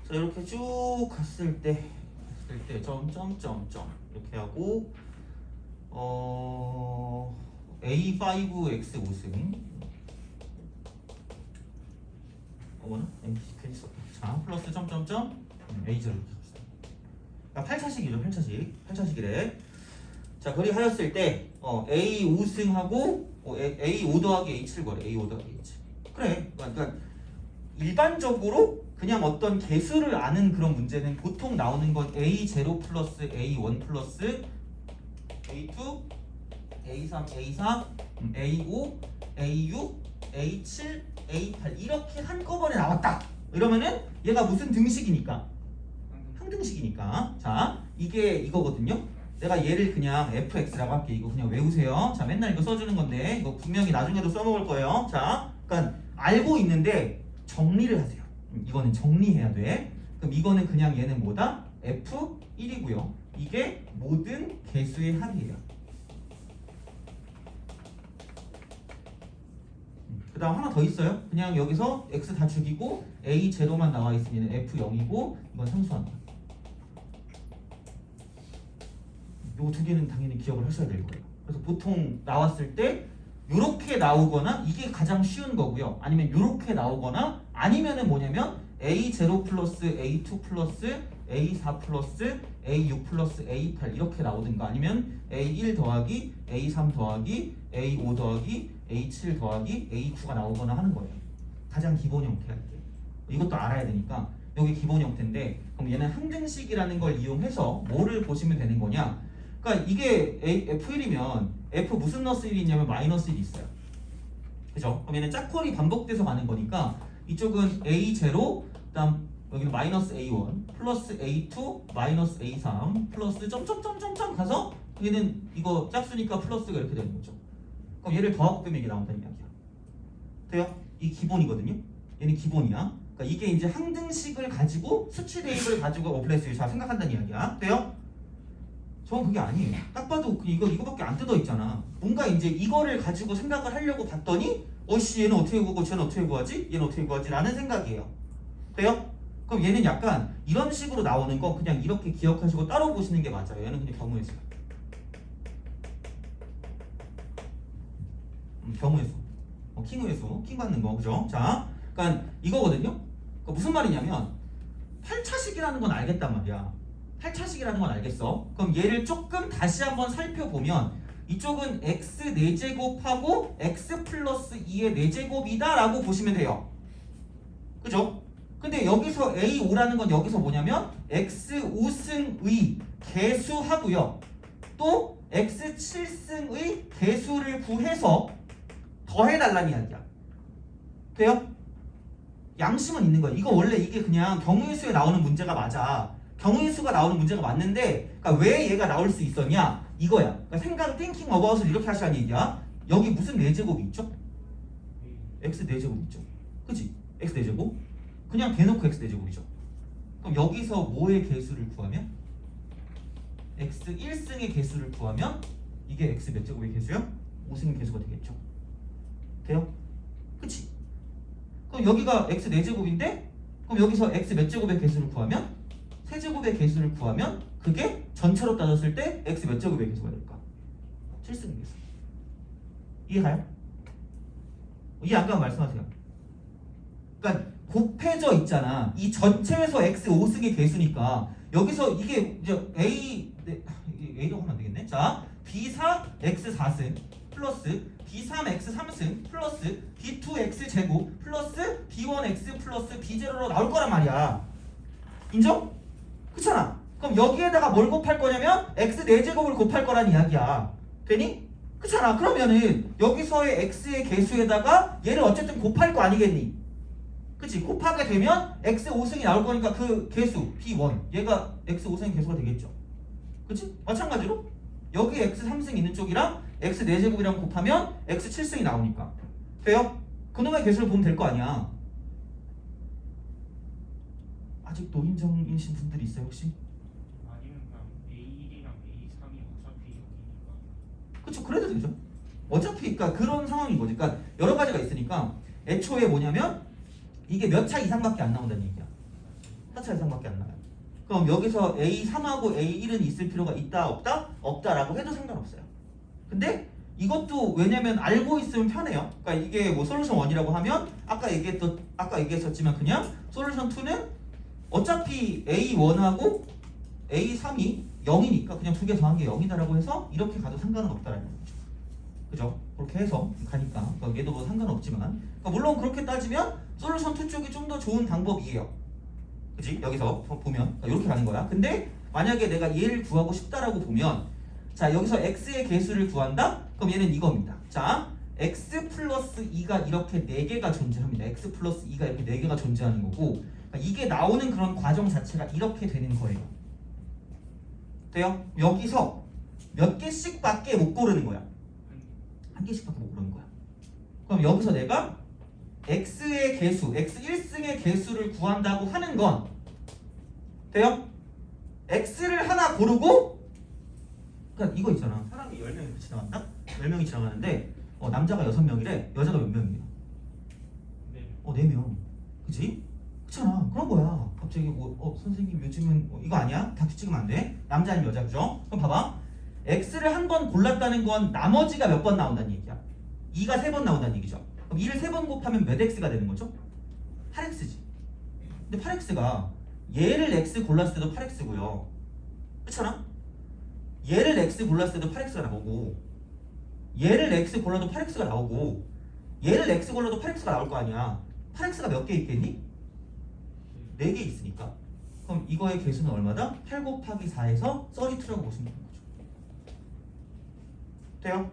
자 이렇게 쭉 갔을 때 점점점점 이렇게 하고 A5X 5승 어머나 괜히 썼다. 자 플러스 점점점 A0 이렇게 합시다. 8차식이죠. 8차식이래. 자 그리 하였을 때 A 5승하고 A 5 더하기 A 7 거래. A 5 더하기 A 7 그래. 그러니까 일반적으로 그냥 어떤 개수를 아는 그런 문제는 보통 나오는 건 A0 플러스 A1 플러스 A2, A3, A4, A5, A6, A7, A8 이렇게 한꺼번에 나왔다. 이러면은 얘가 무슨 등식이니까? 항등식이니까. 자, 이게 이거거든요. 내가 얘를 그냥 fx라고 할게. 이거 그냥 외우세요. 자, 맨날 이거 써주는 건데 이거 분명히 나중에도 써먹을 거예요. 자, 그러니까 알고 있는데 정리를 하세요. 이거는 정리해야 돼. 그럼 이거는 그냥 얘는 뭐다? F1이고요. 이게 모든 개수의 합이에요. 그 다음 하나 더 있어요. 그냥 여기서 X 다 죽이고 A0만 나와 있으면 F0이고 이건 상수한다. 요 두 개는 당연히 기억을 하셔야 될 거예요. 그래서 보통 나왔을 때 요렇게 나오거나 이게 가장 쉬운 거고요. 아니면 요렇게 나오거나 아니면은 뭐냐면 A0 플러스 A2 플러스 A4 플러스 A6 플러스 A8 이렇게 나오든가 아니면 A1 더하기 A3 더하기 A5 더하기 A7 더하기 A9가 나오거나 하는 거예요. 가장 기본 형태 할 때. 이것도 알아야 되니까 여기 기본 형태인데 그럼 얘는 항등식이라는 걸 이용해서 뭐를 보시면 되는 거냐? 그러니까 이게 F1이면 F 무슨 너스 1이 있냐면 마이너스 1이 있어요. 그죠? 그럼 얘는 짝꿍이 반복돼서 가는 거니까 이쪽은 A0 그다음 여기는 마이너스 A1 플러스 A2 마이너스 A3 플러스 점점점점점 가서 얘는 이거 짝수니까 플러스가 이렇게 되는 거죠. 그럼 얘를 더하고 빼면 이게 나온다는 이야기야. 돼요? 이 기본이거든요. 얘는 기본이야. 그러니까 이게 이제 항등식을 가지고 수치 대입을 가지고 어플레이스 잘 생각한다는 이야기야. 돼요? 저는 그게 아니에요. 딱 봐도 이거밖에 안 뜯어 있잖아. 뭔가 이제 이거를 가지고 생각을 하려고 봤더니 어씨 얘는 어떻게 구하고 쟤는 어떻게 구하지? 얘는 어떻게 구하지? 라는 생각이에요. 돼요? 그럼 얘는 약간 이런 식으로 나오는 거 그냥 이렇게 기억하시고 따로 보시는 게 맞아요. 얘는 그냥 경우의 수야. 경우의 수. 킹의 수. 킹 받는 거. 그죠? 자, 그러니까 이거거든요. 그러니까 무슨 말이냐면 8차식이라는 건 알겠단 말이야. 8차식이라는 건 알겠어. 그럼 얘를 조금 다시 한번 살펴보면 이쪽은 x 4제곱하고 x 플러스 2의 4제곱이다 라고 보시면 돼요. 그죠? 근데 여기서 A5라는 건 여기서 뭐냐면 x5승의 개수하고요. 또 x7승의 개수를 구해서 더해달라는 이야기야. 돼요? 양심은 있는 거야. 이거 원래 이게 그냥 경우의 수에 나오는 문제가 맞아. 경우의 수가 나오는 문제가 맞는데 그러니까 왜 얘가 나올 수 있었냐? 이거야. 그러니까 생각, thinking about을 이렇게 하시라는 얘기야. 여기 무슨 4제곱이 있죠? x 4제곱 있죠. 그치? x 4제곱 그냥 대놓고 x 4제곱이죠. 그럼 여기서 뭐의 개수를 구하면? x 1승의 개수를 구하면 이게 x 몇 제곱의 개수요? 5승의 개수가 되겠죠. 돼요? 그치? 그럼 여기가 x 4제곱인데 그럼 여기서 x 몇 제곱의 개수를 구하면? 세제곱의 개수를 구하면 그게 전체로 따졌을 때 x 몇 제곱의 개수가 될까? 7승의 개수. 이해가요? 이해 안 가면 말씀하세요. 그러니까 곱해져 있잖아. 이 전체에서 x 5승의 개수니까 여기서 이게 이제 a라고 하면 안 되겠네. 자, b4 x 4승 플러스 b3 x 3승 플러스 b2 x 제곱 플러스 b1 x 플러스 b0로 나올 거란 말이야. 인정? 그렇잖아. 그럼 여기에다가 뭘 곱할 거냐면 x 4제곱을 곱할 거란 이야기야. 되니? 그렇잖아. 그러면은 여기서의 x의 개수에다가 얘를 어쨌든 곱할 거 아니겠니? 그치? 곱하게 되면 x 5승이 나올 거니까 그 개수 b1 얘가 x 5승의 개수가 되겠죠. 그치? 마찬가지로 여기 x 3승 있는 쪽이랑 x 4제곱이랑 곱하면 x 7승이 나오니까 돼요? 그놈의 개수를 보면 될 거 아니야. 아직 노인정이신 분들이 있어요 혹시? 아니면 그냥 A1이랑 A3이 어차피 여기니까. 그쵸? 그래도 되죠. 어차피 그러니까 그런 상황인 거지. 그러니까 여러 가지가 있으니까 애초에 뭐냐면 이게 몇 차 이상밖에 안 나온다는 얘기야. 4차 이상밖에 안 나와요. 그럼 여기서 A3하고 A1은 있을 필요가 있다 없다? 없다라고 해도 상관없어요. 근데 이것도 왜냐면 알고 있으면 편해요. 그러니까 이게 뭐 솔루션 1이라고 하면 아까 얘기했었지만 그냥 솔루션 2는 어차피 A1하고 A3이 0이니까 그냥 두 개 더한 게 0이다라고 해서 이렇게 가도 상관은 없다라는 거죠. 그죠? 그렇게 해서 가니까 그러니까 얘도 뭐 상관없지만 그러니까 물론 그렇게 따지면 솔루션 2 쪽이 좀 더 좋은 방법이에요. 그치? 여기서 보면 그러니까 이렇게 가는 거야. 근데 만약에 내가 얘를 구하고 싶다라고 보면 자 여기서 x의 개수를 구한다? 그럼 얘는 이겁니다. 자 x 플러스 2가 이렇게 4개가 존재합니다. x 플러스 2가 이렇게 4개가 존재하는 거고 그러니까 이게 나오는 그런 과정 자체가 이렇게 되는 거예요. 돼요? 여기서 몇 개씩 밖에 못 고르는 거야. 한 개씩밖에 못 고르는 거야. 그럼 여기서 내가 x의 개수, x 1승의 개수를 구한다고 하는 건 돼요? x를 하나 고르고 그러니까 이거 있잖아. 사람이 10명이 지나간다? 10명이 지나가는데 남자가 6명이래. 여자가 몇 명이야? 4명. 그치? 그렇잖아. 그런 거야. 갑자기 선생님 요즘은 이거 아니야? 다큐 찍으면 안 돼. 남자 아니면 여자 그죠? 그럼 봐봐. x를 한 번 골랐다는 건 나머지가 몇 번 나온다는 얘기야. 2가 3번 나온다는 얘기죠. 그럼 2를 3번 곱하면 몇 x가 되는 거죠? 8x지. 근데 8x가 얘를 x 골랐을 때도 8x고요. 그렇잖아? 얘를 x 골랐을 때도 8x가 나오고 얘를 x 골라도 8x가 나오고 얘를 x 골라도 8x가 나올 거 아니야. 8x가 몇 개 있겠니? 4개 있으니까. 그럼 이거의 개수는 얼마다? 8 곱하기 4에서 32라고 보시면 되는 거죠. 돼요?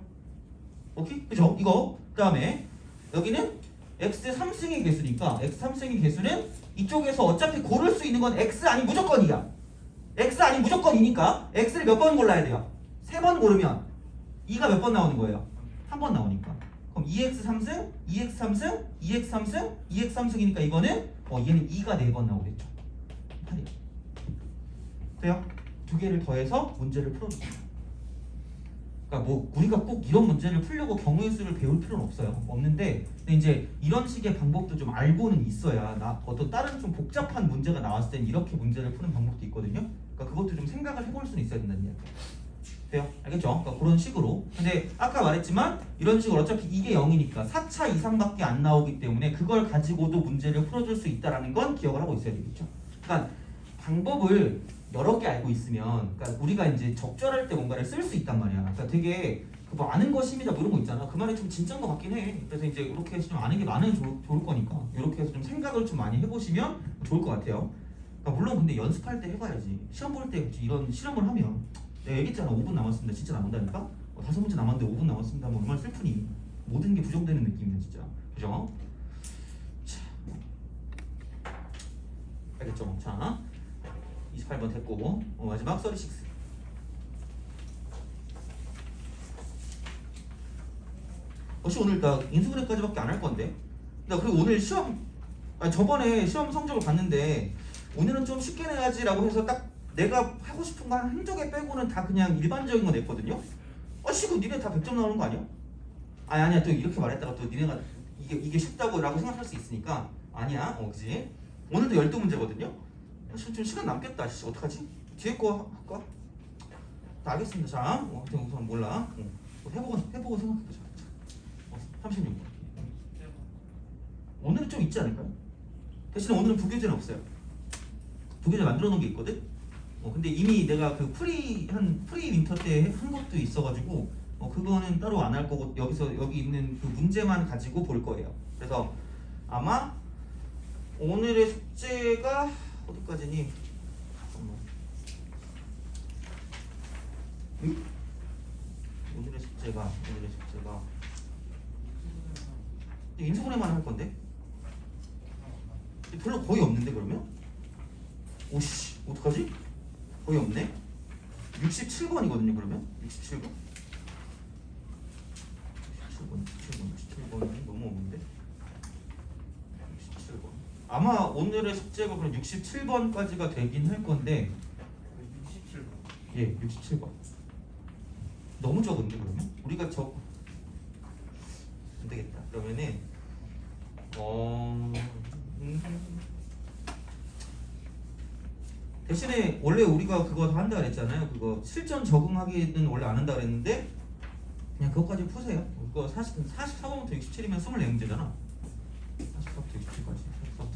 오케이? 그죠? 이거 그 다음에 여기는 x 3승의 개수니까 x 3승의 개수는 이쪽에서 어차피 고를 수 있는 건 x 아니 무조건이야. x 아니 무조건이니까 x를 몇 번 골라야 돼요? 3번 고르면 2가 몇 번 나오는 거예요? 한 번 나오니까. 그럼 2x 3승, 2x 3승, 2x 3승, 2x 3승이니까 이거는 얘는 2가 4번 나오겠죠. 8이요. 돼요? 두 개를 더해서 문제를 풀어줍니다. 그러니까 뭐 우리가 꼭 이런 문제를 풀려고 경우의 수를 배울 필요는 없는데 근데 이제 이런 식의 방법도 좀 알고는 있어야 어떤 다른 좀 복잡한 문제가 나왔을 땐 이렇게 문제를 푸는 방법도 있거든요. 그러니까 그것도 좀 생각을 해볼 수는 있어야 된다는 이야기예요. 돼요? 알겠죠? 그러니까 그런 식으로. 근데 아까 말했지만 이런 식으로 어차피 이게 0이니까 4차 이상밖에 안 나오기 때문에 그걸 가지고도 문제를 풀어줄 수 있다는 건 기억을 하고 있어야 되겠죠. 그러니까 방법을 여러 개 알고 있으면 그러니까 우리가 이제 적절할 때 뭔가를 쓸 수 있단 말이야. 그러니까 되게 뭐 아는 것입니다 뭐 이런 거 있잖아. 그 말이 좀 진짜인 것 같긴 해. 그래서 이제 이렇게 해서 좀 아는 게 많으면 좋을 거니까 이렇게 해서 좀 생각을 좀 많이 해보시면 좋을 것 같아요. 그러니까 물론 근데 연습할 때 해봐야지. 시험 볼 때 이런 실험을 하면 내가 얘기했잖아. 5분 남았습니다. 진짜 남는다니까? 5문제 남았는데 5분 남았습니다. 뭐 얼마나 슬프니? 모든 게 부정되는 느낌이야 진짜. 그죠? 자, 알겠죠? 자 28번 됐고 마지막 36. 혹시 오늘 나 인수분해까지밖에 안 할 건데 나 그리고 오늘 저번에 시험 성적을 봤는데 오늘은 좀 쉽게 내야지라고 해서 딱 내가 하고 싶은 거 한 한두 개 빼고는 다 그냥 일반적인 거 냈거든요. 그 니네 다 100점 나오는 거 아니야? 아니야. 또 이렇게 말했다가 또 니네가 이게 쉽다고라고 생각할 수 있으니까 아니야. 그지? 오늘도 12문제거든요. 좀 시간 남겠다. 어떡하지? 뒤에 거 할까? 알겠습니다. 자, 우선 몰라. 해보고 생각해보자. 36번. 오늘은 좀 있지 않을까요? 대신에 오늘은 부교재는 없어요. 부교재 만들어 놓은 게 있거든? 근데 이미 내가 그 프리 윈터 때 한 것도 있어가지고 그거는 따로 안 할 거고 여기 있는 그 문제만 가지고 볼 거예요. 그래서 아마 오늘의 숙제가 어디까지니? 잠깐만. 오늘의 숙제가 인수분해만 할 건데 별로 거의 없는데 그러면? 오씨 어떡하지? 거의 없네. 67번이거든요 그러면? 67번? 67번이 너무 없는데 67번 아마 오늘의 숙제가 그럼 67번까지가 되긴 할 건데 67번. 예 67번 너무 적은데 그러면? 우리가 안 되겠다. 그러면은 대신에 원래 우리가 그거 다 한다 그랬잖아요. 그거 실전 적응하기는 원래 안 한다 그랬는데 그냥 그것까지 푸세요. 그거 44번부터 67이면 24문제잖아. 44부터 67까지. 44부터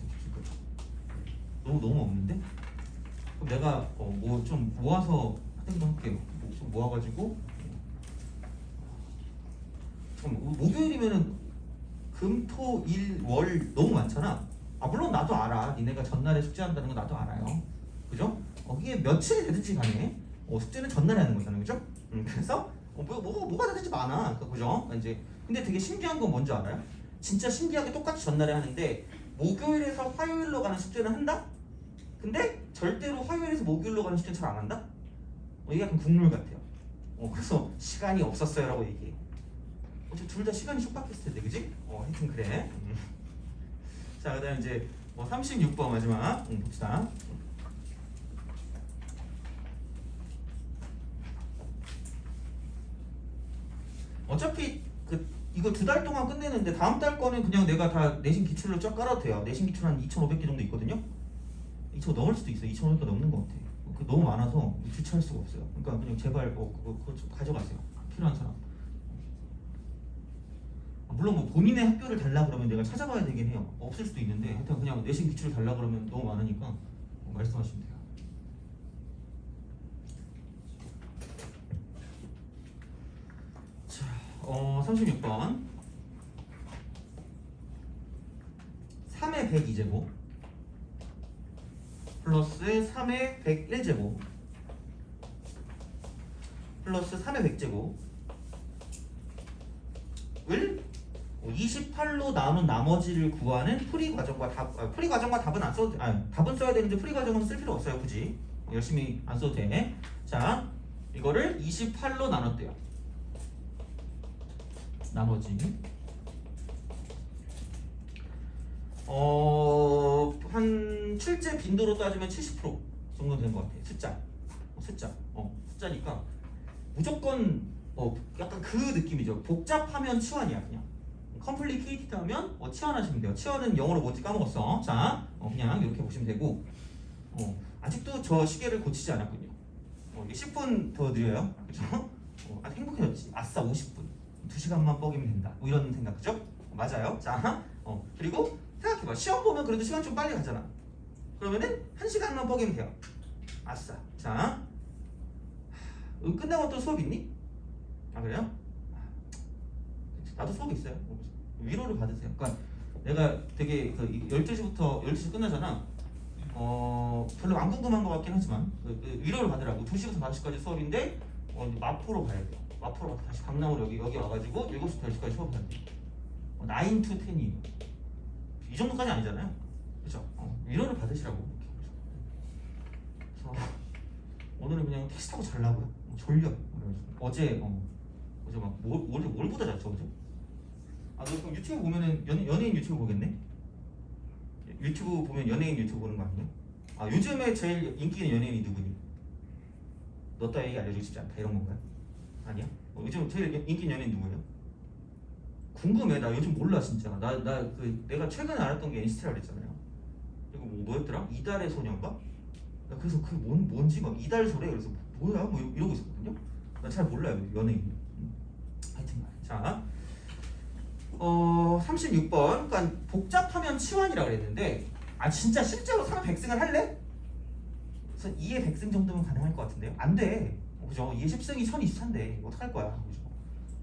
67까지. 너무 없는데? 그럼 내가 뭐 좀 모아서 하는 거 할게요. 좀 모아가지고 목요일이면은 금, 토, 일, 월 너무 많잖아. 물론 나도 알아. 니네가 전날에 숙제한다는 거 나도 알아요. 그죠? 그게 며칠이 되든지 간에 숙제는 전날에 하는 거잖아요. 그죠? 그래서 뭐가 되든지 많아. 그죠? 이제 근데 되게 신기한 건 뭔지 알아요? 진짜 신기하게 똑같이 전날에 하는데 목요일에서 화요일로 가는 숙제는 한다? 근데 절대로 화요일에서 목요일로 가는 숙제는 잘 안 한다? 이게 약간 국룰 같아요. 그래서 시간이 없었어요라고 얘기해. 둘 다 시간이 촉박했을 텐데, 그지? 하여튼 그래. 자, 그다음 이제 36번 마지막 봅시다. 어차피 이거 2달 동안 끝내는데 다음 달 거는 그냥 내가 다 내신 기출로 쫙 깔아도 돼요. 내신 기출 한 2,500개 정도 있거든요. 2,500 넘을 수도 있어. 2,500개 넘는 것 같아. 너무 많아서 주체할 수가 없어요. 그러니까 그냥 제발 그거 좀 가져가세요. 필요한 사람. 물론 뭐 본인의 학교를 달라 그러면 내가 찾아봐야 되긴 해요. 없을 수도 있는데 하여튼 그냥 내신 기출을 달라 그러면 너무 많으니까 말씀하시면 돼요. 자, 36번 3의 102제곱 플러스 3의 101제곱 플러스 3의 100제곱을 28로 나눈 나머지를 구하는 풀이 과정과 풀이 과정과 답은 안 써도 답은 써야 되는데 풀이 과정은 쓸 필요 없어요. 굳이 열심히 안 써도 돼. 자, 이거를 28로 나눴대요. 나머지 한 출제 빈도로 따지면 70% 정도 된 것 같아. 숫자니까 무조건 약간 그 느낌이죠. 복잡하면 치환이야 그냥. 컴플리케이티드 하면 치환하시면 돼요. 치환은 영어로 뭐지 까먹었어. 자, 그냥 이렇게 보시면 되고 아직도 저 시계를 고치지 않았군요. 이게 10분 더 느려요. 그죠? 아주 행복해졌지. 아싸 50분. 2시간만 뻐기면 된다. 뭐 이런 생각 그죠? 맞아요. 자, 그리고 생각해봐. 시험 보면 그래도 시간 좀 빨리 가잖아. 그러면은 1시간만 뻐기면 돼요. 아싸. 자, 끝나고 또 수업 있니? 그래요? 나도 수업 있어요. 위로를 받으세요. 그러니까 내가 되게 12시부터 12시 끝나잖아. 별로 안 궁금한 것 같긴 하지만 위로를 받으라고. 2시부터 5시까지 수업인데 마포로 가야 돼요. 마포로 가서 다시 강남으로 여기 와가지고 7시부터 10시까지 수업을 해야 돼요. 9 to 10이에요. 이 정도까지 아니잖아요. 그죠? 위로를 받으시라고. 그래서 오늘은 그냥 택시 타고 자려고요. 졸려. 어제 막 뭘 보다 잤죠, 어제? 아, 너 그럼 유튜브 보면은 연예인 유튜브 보겠네? 유튜브 보면 연예인 유튜브 보는 거 아니야? 아, 요즘에 제일 인기 있는 연예인이 누구니? 너 따위 알려주고 싶지 않다 이런 건가요? 아니야? 요즘 제일 인기 있는 연예인 누구예요? 궁금해. 나 요즘 몰라 진짜. 내가 최근에 알았던 게 NCT라 그랬잖아요. 이거 뭐였더라? 이달의 소녀인가? 나 그래서 그게 뭔지 막 이달 소래. 그래서 뭐야? 뭐 이러고 있었거든요. 나 잘 몰라요 연예인. 하여튼 자, 36번. 그러니까 복잡하면 치환이라 그랬는데 아 진짜 실제로 3의 백승을 할래? 그래서 2의 백승 정도면 가능할 것 같은데요. 안 돼. 그죠? 2의 10승이 1024인데 어떡할 거야? 그죠?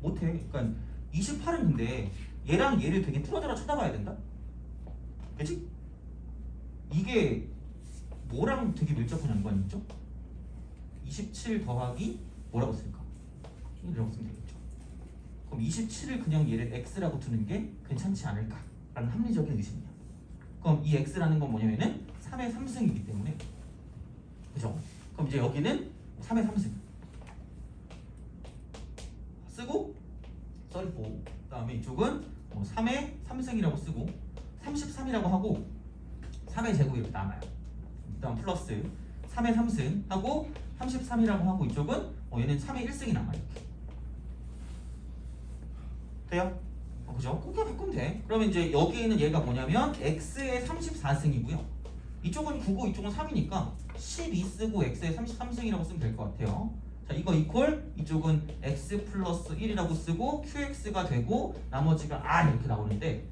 못해. 그러니까 28은 근데 얘랑 얘를 되게 뚫어져라 쳐다봐야 된다. 그치? 이게 뭐랑 되게 밀접한 연관이 있죠? 27 더하기 뭐라고 쓸까? 이라고 쓰면 되겠죠. 그럼 27을 그냥 얘를 x라고 두는 게 괜찮지 않을까라는 합리적인 의심이야. 그럼 이 x라는 건 뭐냐면은 3의 3승이기 때문에 그죠? 그럼 이제 여기는 3의 3승 쓰고 써있고 그 다음에 이쪽은 3의 3승이라고 쓰고 33이라고 하고 3의 제곱 이렇게 남아요. 그 다음 플러스 3의 3승 하고 33이라고 하고 이쪽은 얘는 3의 1승이 남아요. 이렇게 돼요? 그죠? 그렇게 바꾸면 돼. 그러면 이제 여기에 있는 얘가 뭐냐면 x의 34승이고요. 이쪽은 9고 이쪽은 3이니까 12 쓰고 x의 33승이라고 쓰면 될 것 같아요. 자, 이거 이퀄 이쪽은 x 플러스 1이라고 쓰고 qx가 되고 나머지가 r 이렇게 나오는데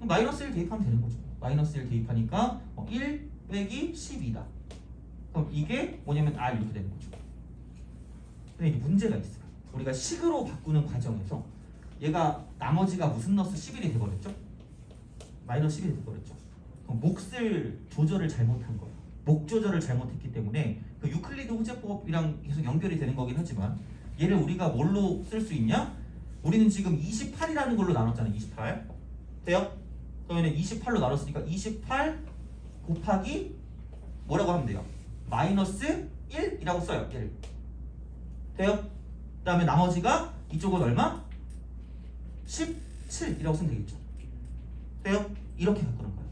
마이너스 1 대입하면 되는 거죠. 마이너스 1 대입하니까 1 빼기 12다. 그럼 이게 뭐냐면 r 이렇게 되는 거죠. 근데 이게 문제가 있어요. 우리가 식으로 바꾸는 과정에서 얘가 나머지가 무슨 너스 11이 돼버렸죠? 마이너스 11이 돼버렸죠. 그럼 몫을 조절을 잘못한 거예요. 목 조절을 잘못했기 때문에 그 유클리드 호재법이랑 계속 연결이 되는 거긴 하지만 얘를 우리가 뭘로 쓸 수 있냐? 우리는 지금 28이라는 걸로 나눴잖아요. 28 돼요? 그러면 28로 나눴으니까 28 곱하기 뭐라고 하면 돼요? 마이너스 1이라고 써요. 1 돼요? 그 다음에 나머지가 이쪽은 얼마? 17이라고 쓰면 되겠죠. 돼요? 이렇게 바꾸는 거예요.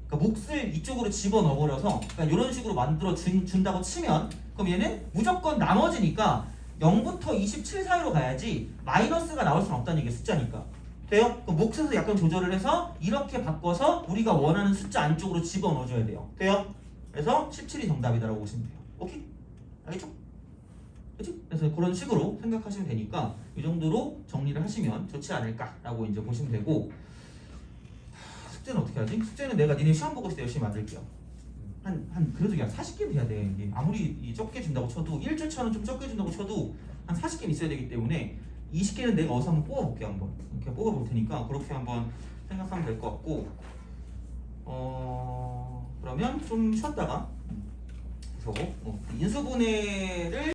그러니까 몫을 이쪽으로 집어넣어 버려서 그러니까 이런 식으로 만들어 준다고 치면 그럼 얘는 무조건 나머지니까 0부터 27 사이로 가야지 마이너스가 나올 수는 없다는 얘기 숫자니까. 돼요? 그럼 몫에서 약간 조절을 해서 이렇게 바꿔서 우리가 원하는 숫자 안쪽으로 집어넣어줘야 돼요. 돼요? 그래서 17이 정답이다라고 보시면 돼요. 오케이? 알겠죠? 그치? 그래서 그런 식으로 생각하시면 되니까 이 정도로 정리를 하시면 좋지 않을까라고 이제 보시면 되고 숙제는 어떻게 하지? 숙제는 내가 니네 시험 보고 있을 때 열심히 만들게요. 한 그래도 그냥 40개는 돼야 돼. 이게 아무리 적게 준다고 쳐도 1주차는 좀 적게 준다고 쳐도 한 40개는 있어야 되기 때문에 20개는 내가 어디서 한번 뽑아볼게요. 한번 이렇게 뽑아볼 테니까 그렇게 한번 생각하면 될 것 같고 그러면 좀 쉬었다가 그래서 인수분해를